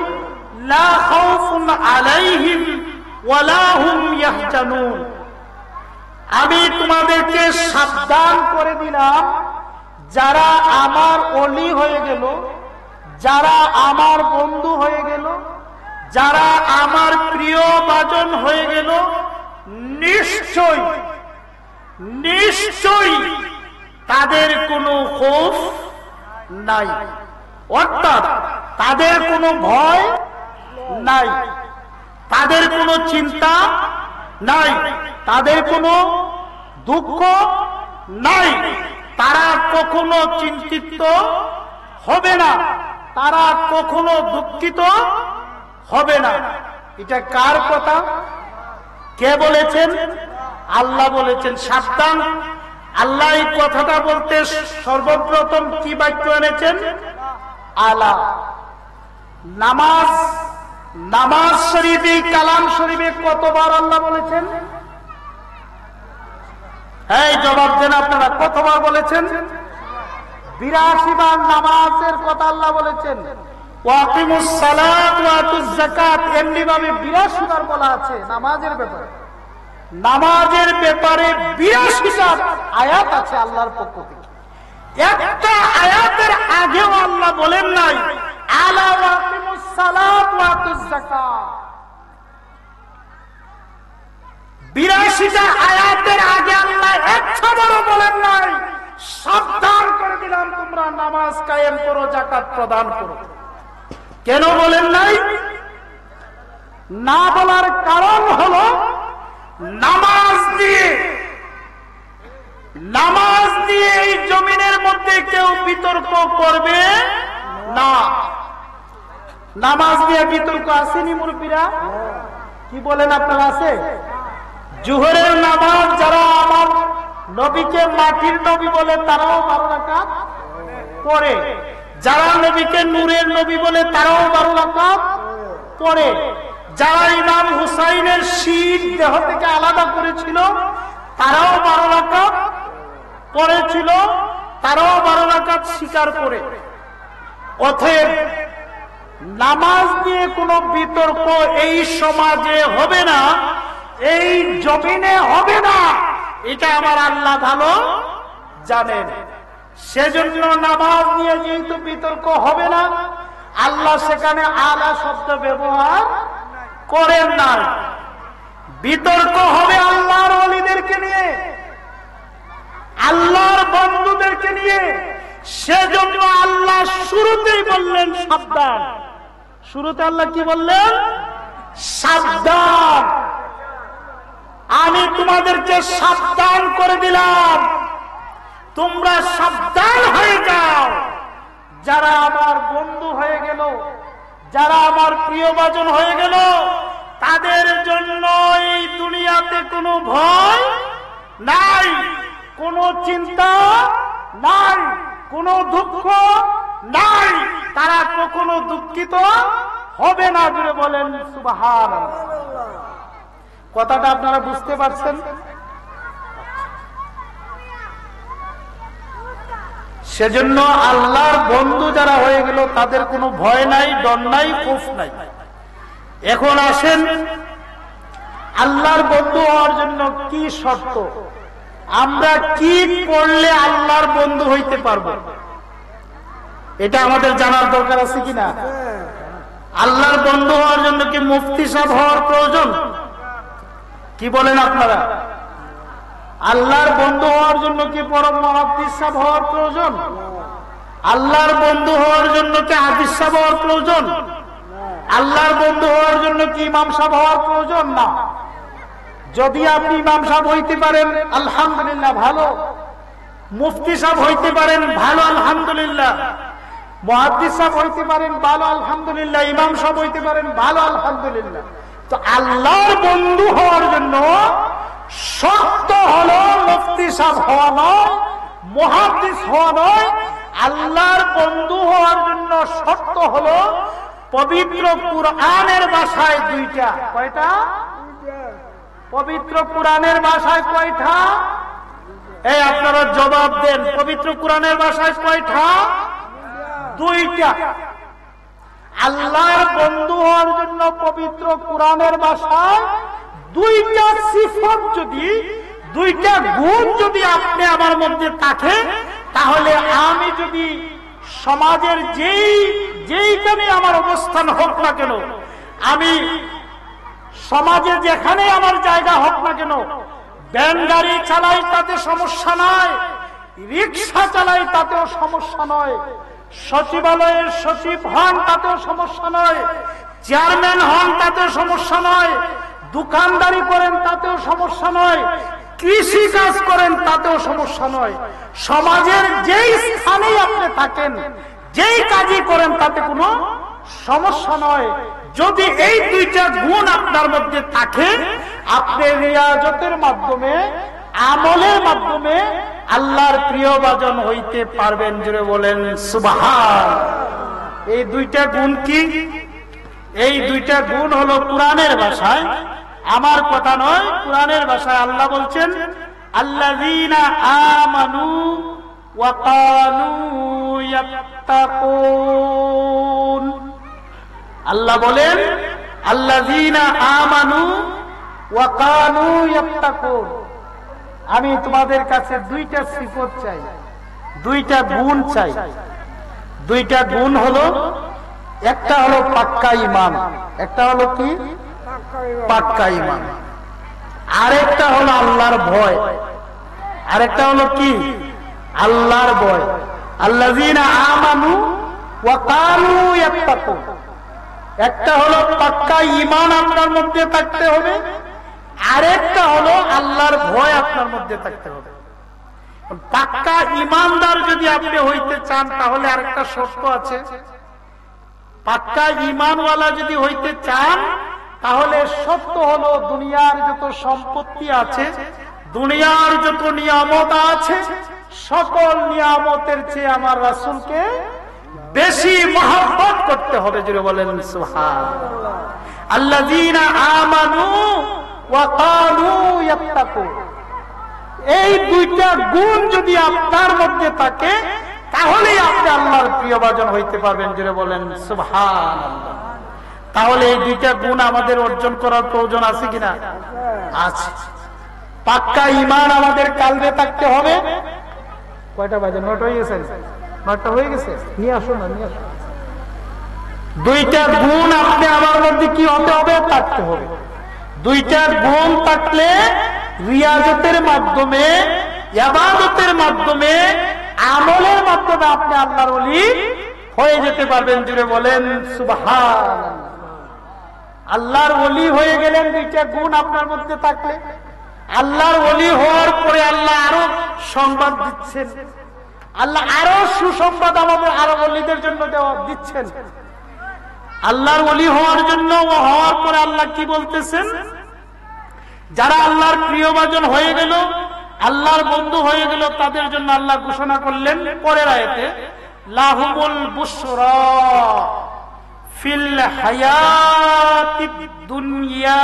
লা খাউফুন আলাইহিম ওয়া লা হুম ইয়াহজানুন, আমি তোমাদেরকে সাবধান করে দিলাম যারা আমার ওলি হয়ে গেল, যারা আমার বন্ধু হয়ে গেল, যারা আমার প্রিয় ভাজন হয়ে গেল, নিশ্চয় নিশ্চয় তাদের কোনো খৌফ নাই, অর্থাৎ তাদের কোনো ভয় নাই, তাদের কোনো চিন্তা নাই, তাদের কোনো দুঃখ নাই, তারা কখনো চিন্তিত হবে না, তারা কখনো দুঃখিত হবে না। এটা কার কথা? কে বলেছেন? আল্লাহ বলেছেন। সাবধান। আল্লাহ এই কথাটা বলতে সর্বপ্রথম কি বাক্য এনেছেন? আলা। নামাজ, নামাজ শরীফে, কালাম শরীফে কতবার আল্লাহ বলেছেন? এই জবাব দেন আপনারা, কতবার বলেছেন? 82 বার নামাজের কথা আল্লাহ বলেছেন। ওয়াকিমুস সালাত ওয়া আতুজ যাকাত, এমনি ভাবে 82 বার বলা আছে নামাজের ব্যাপারে। নামাজের ব্যাপারে 82টা আয়াত আছে আল্লাহর পক্ষ থেকে। একটা আয়াতের আগেও আল্লাহ বলেন নাই আলা ওয়াকিমুস সালাত ওয়া আতুজ যাকাত। 82টা আয়াতের আগে আল্লাহ একবারও বলেন নাই সাবধান করে দিলাম তোমরা নামাজ কায়েম করো, যাকাত প্রদান করো। কেন বলেন নাই? না বলার কারণ হলো নামাজ দিয়ে এই জমিনের মধ্যে কেউ বিতর্ক করবে না। নামাজ দিয়ে বিতর্ক আসেনি মুরব্বীরা? কি বলেন আপনারা? আছে। জোহরের নামাজ যারা আমার নবীকে মাটির নবী বলে তারাও 12 রাকাত পড়ে, যারা নবীকে নূরের নবী বলে তারাও 12 রাকাত পড়ে, যারা ইমাম হুসাইনের শীত দেহ থেকে আলাদা করেছিল তারাও 12 রাকাত পড়েছিল, তারাও 12 রাকাত স্বীকার করে। অতএব নামাজ নিয়ে কোনো বিতর্ক এই সমাজে হবে না, এই জমিনে হবে না, এটা আমার আল্লাহ ভালো জানেন। সেজন্য নামাজ নিয়ে যেহেতু বিতর্ক হবে না, আল্লাহ সেখানে আলা শব্দ ব্যবহার করেন না। বিতর্ক হবে আল্লাহর ওলিদেরকে নিয়ে, আল্লাহর বন্ধুদেরকে নিয়ে। সেজন্য আল্লাহ শুরুতেই বললেন সাবধান। শুরুতে আল্লাহ কি বললেন? সাবধান। আমি তোমাদেরকে সাবধান করে দিলাম, তোমরা সাবধান হয়ে যাও। যারা আমার বন্ধু হয়ে গেল, যারা আমার প্রিয়ভাজন হয়ে গেল, তাদের জন্য এই দুনিয়াতে কোনো ভয় নাই, কোনো চিন্তা নাই, কোনো দুঃখ নাই, তারা কখনো দুঃখিত হবে না। জুড়ে বলেন সুবহানাল্লাহ। কথাটা আপনারা বুঝতে পারছেন? সেজন্য আল্লাহর বন্ধু যারা হয়ে গেল তাদের কোনো ভয় নাই, ডর নাই, খৌফ নাই। এখন আসেন, আল্লাহর বন্ধু হওয়ার জন্য কি শর্ত, আমরা কি করলে আল্লাহর বন্ধু হইতে পারবো, এটা আমাদের জানার দরকার আছে কিনা? আল্লাহর বন্ধু হওয়ার জন্য কি মুফতি সাহেব হওয়ার প্রয়োজন? কি বলেন আপনারা? আল্লাহর বন্ধু হওয়ার জন্য কি বড় মুহাদ্দিস সাহেব হওয়ার প্রয়োজন? আল্লাহর বন্ধু হওয়ার জন্য কি হাদিস সাহেব হওয়ার প্রয়োজন? আল্লাহর বন্ধু হওয়ার জন্য কি ইমাম সাহেব হওয়ার প্রয়োজন? না। যদি আপনি ইমাম সাহেব হইতে পারেন আলহামদুলিল্লাহ, ভালো। মুফতি সাহেব হইতে পারেন, ভালো, আলহামদুলিল্লাহ। মুহাদ্দিস সাহেব হইতে পারেন, ভালো, আলহামদুলিল্লাহ। ইমাম সাহেব হইতে পারেন, ভালো, আলহামদুলিল্লাহ। তো আল্লাহর বন্ধু হওয়ার জন্য শর্ত হলো মুফতি সাহেব হওয়া নয়, মুহাদ্দিস হওয়া নয়। আল্লাহর বন্ধু হওয়ার জন্য শর্ত হলো পবিত্র কুরআনের ভাষায় দুইটা। কয়টা? পবিত্র কুরআনের ভাষায় কয়টা? এই আপনারা জবাব দেন। পবিত্র কুরআনের ভাষায় কয়টা? দুইটা। আল্লাহর বন্ধু হওয়ার জন্য পবিত্র কুরআনের ভাষায় দুইটা সিফত, যদি দুইটা গুণ যদি আপনি আমার মধ্যে থাকে, তাহলে আমি যদি সমাজের যেইখানে আমার অবস্থান হোক না কেন, আমি সমাজে যেখানে আমার জায়গা হোক না কেন, ভ্যান গাড়ি চালাই তাতে সমস্যা নয়, রিক্সা চালাই তাতেও সমস্যা নয়, সচিবালয়ের সচিব হন তাতেও সমস্যা নয়, চেয়ারম্যান হন তাতেও সমস্যা নয়, দোকানদারি করেন তাতেও সমস্যা নয়, কৃষি কাজ করেন তাতেও সমস্যা নয়। সমাজের যেই স্থানেই আপনি থাকেন, যেই কাজই করেন তাতে কোনো সমস্যা নয়। যদি এই দুইটা গুণ আপনার মধ্যে থাকে, আপনি রিয়াজতের মাধ্যমে, আমলের মাধ্যমে আল্লাহর প্রিয়ভাজন হইতে পারবেন। জোরে বলেন সুবহান। এই দুইটা গুণ কি? এই দুইটা গুণ হলো কুরআনের ভাষায়, আমার কথা নয়, কুরআনের ভাষায় আল্লাহ বলছেন আল্লাযীনা আমানু ওয়া কানু ইয়াত্তাকুন। আল্লাহ বলেন আল্লাযীনা আমানু ওয়া কানু ইয়াত্তাকুন। আমি তোমাদের কাছে দুইটা সিফত চাই, দুইটা গুণ চাই। দুইটা গুণ হলো, একটা হলো পাক্কা ঈমান, একটা হলো কি? পাক্কা ঈমান। আরেকটা হলো আল্লাহর ভয়, আরেকটা হলো কি? আল্লাহর ভয়। আল্লাযীনা আমানু ওয়া কানু ইয়াত্তাকুন। একটা হলো পাক্কা ঈমান আপনার মধ্যে থাকতে হবে, আরেকটা হলো আল্লাহর ভয় আপনার মধ্যে থাকতে হবে। পাক্কা ঈমানদার যদি আপনি হইতে চান, তাহলে আরেকটা শর্ত আছে। পাক্কা ঈমানওয়ালা যদি হইতে চান, তাহলে সত্য হলো দুনিয়ার যত সম্পত্তি আছে, দুনিয়ার যত নিয়ামত আছে, সকল নিয়ামতের চেয়ে আমার রাসূলকে বেশি মহব্বত করতে হবে। জোরে বলেন সুবহানাল্লাহ। আল্লাযীনা আমানু ওয়া কানু ইয়াত্তাকুন। এই দুইটা গুণ যদি আপনার মধ্যে থাকে, তাহলেই আপনি আল্লাহর প্রিয়ভাজন হইতে পারবেন। জোরে বলেন সুবহানাল্লাহ। তাহলে এই দুইটা গুণ আমাদের অর্জন করার প্রয়োজন আছে কিনা? আছে। পাক্কা ঈমান আমাদের কালবে থাকতে হবে। কয়টা বাজে? 9টা হয়ে গেছে। 9টা হয়ে গেছে। নিয়ে আসো না, নিয়ে আসো। দুইটা গুণ আপনি আমার মধ্যে কি হতে হবে? থাকতে হবে। দুইটা গুণ থাকলে রিয়াজতের মাধ্যমে, ইবাদতের মাধ্যমে, আমলের মাধ্যমে আপনি আল্লাহর ওলি হয়ে যেতে পারবেন। জুড়ে বলেন সুবহানাল্লাহ। আল্লাহর ওলি হয়ে গেলেন দুইটা গুণ আপনার মধ্যে থাকলে। আল্লাহর ওলি হওয়ার পরে আল্লাহ আরো সংবাদ দিচ্ছেন, আল্লাহ আরো সুসংবাদ আমাদের আরো ওলিদের জন্য দিচ্ছেন। আল্লাহর ওলি হওয়ার জন্য হওয়ার পরে আল্লাহ কি বলতেছেন? যারা আল্লাহর প্রিয়ভাজন হয়ে গেল, আল্লাহর বন্ধু হয়ে গেল, তাদের জন্য আল্লাহ ঘোষণা করলেন পরের আয়াতে, লাহুমুল বুশরা ফিল হায়াতিদ দুনিয়া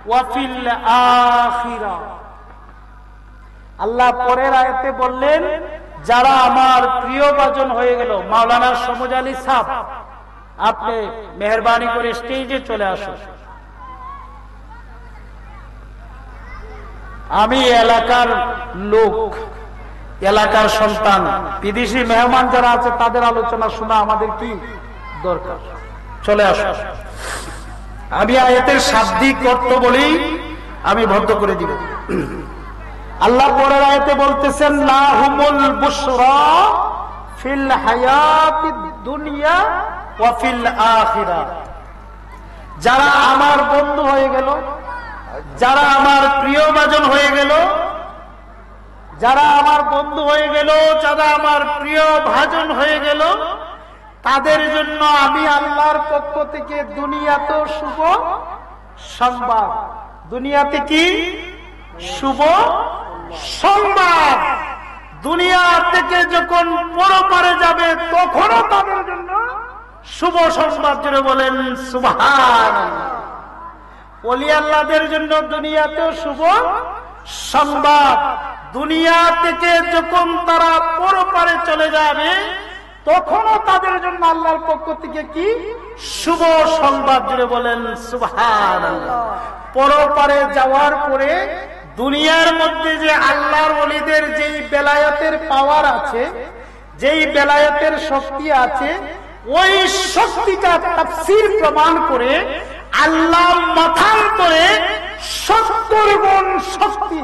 ওয়া ফিল আখিরাহ। আল্লাহ পরের আয়াতে বললেন, যারা আমার প্রিয়ভাজন হয়ে গেল। মাওলানা সমজ আলী সাহেব, আপনি মেহরবানি করে স্টেজে চলে আসুন। আমি এলাকার লোক, এলাকার সন্তান, বিদেশি মেহমান যারা আছে তাদের আলোচনা শোনা আমাদের কি দরকার। চলে আসুন। আমি আয়াতের শাব্দিক অর্থ বলেই আমি বদ্ধ করে দিব। আল্লাহ পরের আয়াতে বলতেছেন, লাহুমুল বুশরা ফিল হায়াতিদ দুনিয়া ওয়া ফিল আখিরাহ। যারা আমার বন্ধু হয়ে গেল, যারা আমার প্রিয়ভাজন হয়ে গেল, যারা আমার বন্ধু হয়ে গেল, যারা আমার প্রিয় ভাজন হয়ে গেল, তাদের জন্য আমি আল্লাহর পক্ষ থেকে দুনিয়াতেও শুভ সংবাদ, দুনিয়াতে কি শুভ সংবাদ, দুনিয়া থেকে যখন পরপারে যাবে তখনও তাদের জন্য শুভ সংবাদ জুড়ে বলেন সুবহানাল্লাহ। ওলি আল্লাহদের জন্য দুনিয়াতেও শুভ সংবাদ, দুনিয়া থেকে যখন তারা পরপারে চলে যাবে তখনও তাদের জন্য আল্লাহর পক্ষ থেকে কি শুভ সংবাদ জুড়ে বলেন সুবহানাল্লাহ। পরপারে যাওয়ার পরে দুনিয়ার মধ্যে যে আল্লাহর ওলিদের যেই বেলায়েতের পাওয়ার আছে, যেই বেলায়েতের শক্তি আছে, ওই শক্তিটা তাফসীর প্রমাণ করে আল্লাহ মতান্তরে 70 গুণ শক্তি,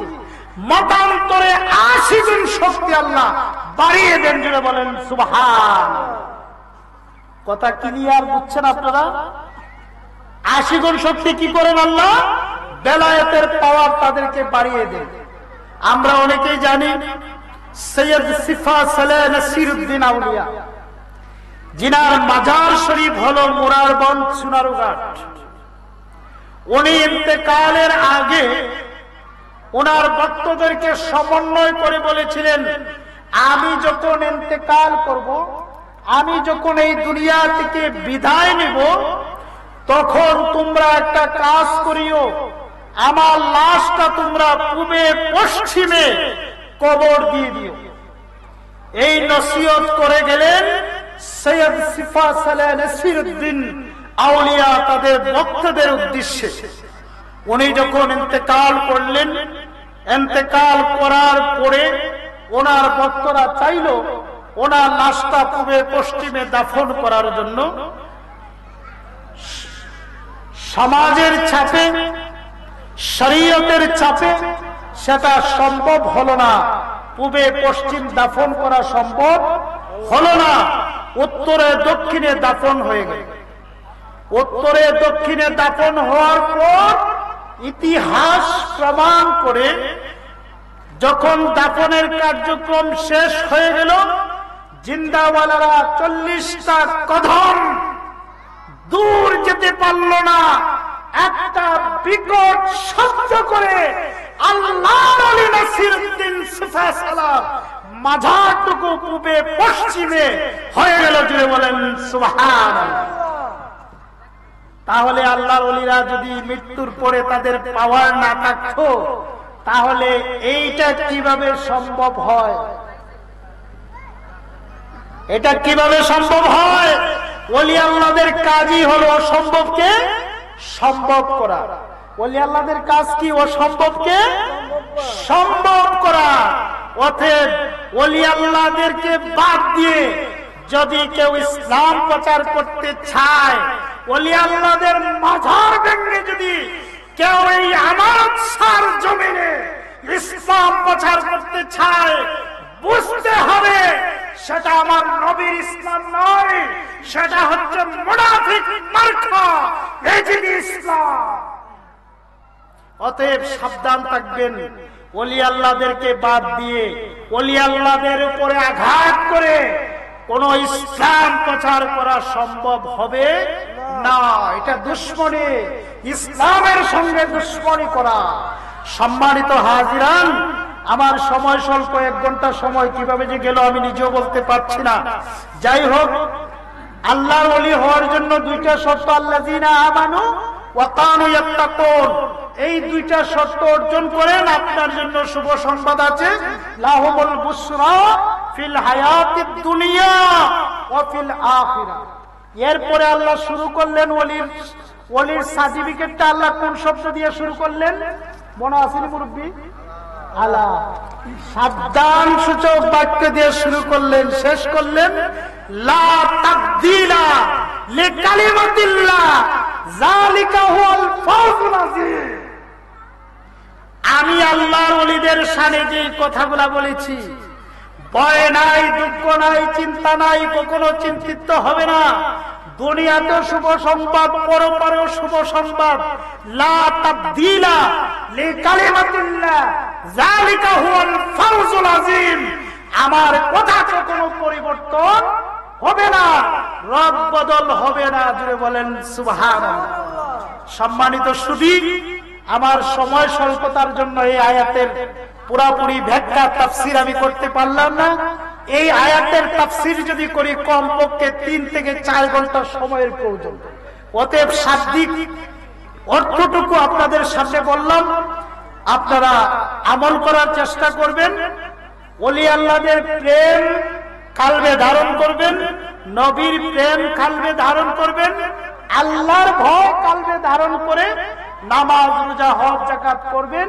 মতান্তরে 80 গুণ শক্তি আল্লাহ বাড়িয়ে দেন জুড়ে বলেন সুবহানাল্লাহ। কথা ক্লিয়ার বুঝছেন আপনারা? 80 গুণ শক্তি কি করেন আল্লাহ? বেলায়েতের পাওয়ার তাদেরকে বাড়িয়ে দেন। আমরা অনেকেই জানি সৈয়দ সিফা সালেহ নাসিরউদ্দিন আউলিয়া, জিনার মাজার শরীফ হলো মোরারবন্দ সোনারুঘাট। উনি ইন্তেকালের আগে ওনার ভক্তদেরকে সমন্বয় করে বলেছিলেন, আমি যখন ইন্তেকাল করব, আমি যখন এই দুনিয়া থেকে বিদায় নিব, তখন তোমরা একটা কাজ করিও, আমার লাশটা তোমরা পূবে পশ্চিমে কবর দিয়ে দিও। এই নসিহত করে গেলেন সৈয়দ সিফা সালেহ নাসিরউদ্দিন আউলিয়া তাদের ভক্তদের উদ্দেশ্যে। উনি যখন ইন্তেকাল করলেন, ইন্তেকাল করার পরে ওনার ভক্তরা চাইল ওনার লাশটা পূবে পশ্চিমে দাফন করার জন্য। সমাজের চাপে, শরীয়তের চাপে সেটা সম্ভব হলো না, পূবে পশ্চিম দাফন করা সম্ভব হলো না। উত্তরে দক্ষিণে দাফন হয়ে গেল। উত্তরে দক্ষিণে দাফন হওয়ার পর ইতিহাস প্রমাণ করে যখন দাফনের কার্যক্রম শেষ হয়ে গেল, জিন্দাওয়ালারা 40টা কদম দূর যেতে পারল না, একটা বিকট শব্দ করে আল্লাহর ওলি নাসিরউদ্দিন সিফা সালাহ মাঝারটুকু পূবে পশ্চিমে হয়ে গেল জুড়ে বলেন সুবহানাল্লাহ। তাহলে আল্লাহর ওলিরা যদি মৃত্যুর পরে তাদের পাওয়ার না থাকতো, তাহলে এইটা কিভাবে সম্ভব হয়? এটা কিভাবে সম্ভব হয়? ওলি আল্লাহদের কাজই হলো অসম্ভবকে সম্ভব করা। ওলি আল্লাহদের কাজ কি? অসম্ভবকে সম্ভব করা। অতএব ওলি আল্লাহদেরকে বাদ দিয়ে যদি কেউ ইসলাম প্রচার করতে চায়, ওলি আল্লাহদের মাঝার ভেঙে যদি কেউ এই আমানত সার জমিনে ইসলাম প্রচার করতে চায়, বুঝতে হবে সেটা আমার নবীর ইসলাম নয়, সেটা হচ্ছে মুনাফিক মার্কা এজিদি ইসলাম। অতএব সাবধান থাকবেন। ওলি আল্লাহদেরকে বাদ দিয়ে ওলি আল্লাহদের উপরে আঘাত করে কোন ইসলাম প্রচার করা সম্ভব হবে না। এটা দুশ্মনী, ইসলামের সঙ্গে দুশ্মনী করা। সম্মানিত হাজিরান, আমার সময় স্বল্প, 1 ঘন্টা সময় কিভাবে যে গেল আমি নিজেও বলতে পারছি না। যাই হোক, আল্লাহর ওলি হওয়ার জন্য 2টা শর্ত, আল্লাযীনা আমানু ওয়া কানু ইয়াত্তাকুন, এই 2টা শর্ত অর্জন করেন, আপনার জন্য শুভ সংবাদ আছে। লাহুমুল বুশরা ফিল হায়াতিদ দুনিয়া ওয়া ফিল আখিরাহ। এরপরে আল্লাহ শুরু করলেন ওলির সার্টিফিকেটটা আল্লাহ কোন শব্দ দিয়ে শুরু করলেন? মনে আসেনি মুরব্বী? আলা, সাবধান সূচক বাক্য দিয়ে শুরু করলেন, শেষ করলেন লা তাবদীলা লিকালিমাতিল্লাহ যালিকা হুয়াল ফাওজুল আযীম। আমি আল্লাহর ওলিদের শানে যে কথাগুলা বলেছি, ভয় নাই, দুঃখ নাই, চিন্তা নাই, কখনো চিন্তিত হবে না। দুনিয়াতে শুভ সংবাদ, পরপারেও শুভ সংবাদ। লা তাবদীলা লিকালিমাতিল্লাহ যালিকা হুয়াল ফাওজুল আযীম। আমার কথাতে কোনো পরিবর্তন হবে না, রদ বদল হবে না। জুড়ে বলেন সুবহানাল্লাহ। সম্মানিত সুধী, আমার সময় স্বল্পতার জন্য এই আয়াতের পুরাপুরি ব্যাখ্যা তাফসীর আমি করতে পারলাম না। এই আয়াতের তাফসীর যদি করি কমপক্ষে 3 থেকে 4 ঘন্টা সময়ের প্রয়োজন। অতএব শাব্দিক অর্থটুকু আপনাদের সামনে বললাম, আপনারা আমল করার চেষ্টা করবেন। ওলি আল্লাহদের প্রেম কালবে ধারণ করবেন, নবীর প্রেম কালবে ধারণ করবেন, আল্লাহর ভয় কালবে ধারণ করে নামাজ, রোজা, হজ, যাকাত করবেন।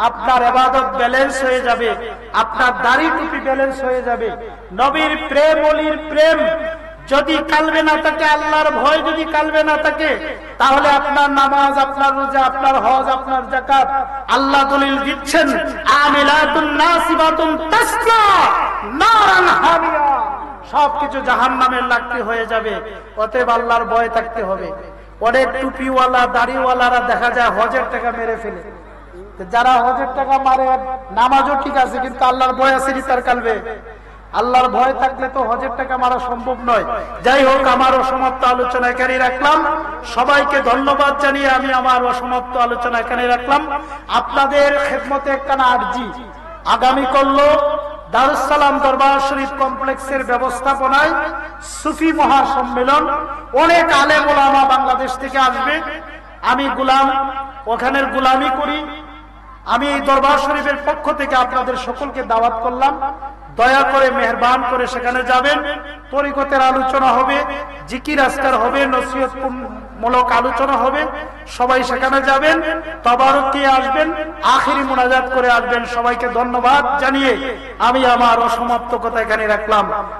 আপনার ইবাদত ব্যালেন্স হয়ে যাবে, আপনার দাড়ি টুপি ব্যালেন্স হয়ে যাবে। নবীর প্রেম, ওলির প্রেম যদি কালবে না থাকে, আল্লাহর ভয় যদি কালবে না থাকে, তাহলে আপনার নামাজ, আপনার রোজা, আপনার হজ, আপনার যাকাত, আল্লাহ দলিল দিচ্ছেন আমিলাতুন নাসিবাতুন তাসলা নারান হামিয়া, সবকিছু জাহান্নামের লাকড়ি হয়ে যাবে। অতএব আল্লাহর ভয় থাকতে হবে। অনেক টুপিওয়ালা, দাড়িওয়ালারা দেখা যায় হজের টাকা মেরে ফেলে। যারা হজের টাকা মারে, নামাজও ঠিক আছে, কিন্তু আল্লাহর ভয় আছে নি তার কালবে? আল্লাহর ভয় থাকলে তো হজের টাকা মারা সম্ভব নয়। যাই হোক, আমার অসমাপ্ত আলোচনা এখানে রাখলাম। সবাইকে ধন্যবাদ জানিয়ে আমি আমার অসমাপ্ত আলোচনা এখানে রাখলাম। আপনাদের খেদমতে একখানা আরজি, আগামী করলো দারুস সালাম দরবার শরীফ কমপ্লেক্সের ব্যবস্থাপনায় সুফি মহাসম্মেলন। অনেক আলেম ওলামা বাংলাদেশ থেকে আসবে। আমি গোলাম, ওখানের গোলামি করি। আমি এই দরবার শরীফের পক্ষ থেকে আপনাদের সকলকে দাওয়াত করলাম। দয়া করে, মেহরবান করে সেখানে যাবেন। তরিকতের আলোচনা হবে, জিকির আজকার হবে, নসিহতমূলক আলোচনা হবে। সবাই সেখানে যাবেন, তবারক দিয়ে আসবেন, আখিরি মুনাজাত করে আসবেন। সবাইকে ধন্যবাদ জানিয়ে আমি আমার অসমাপ্ত কথা এখানে রাখলাম।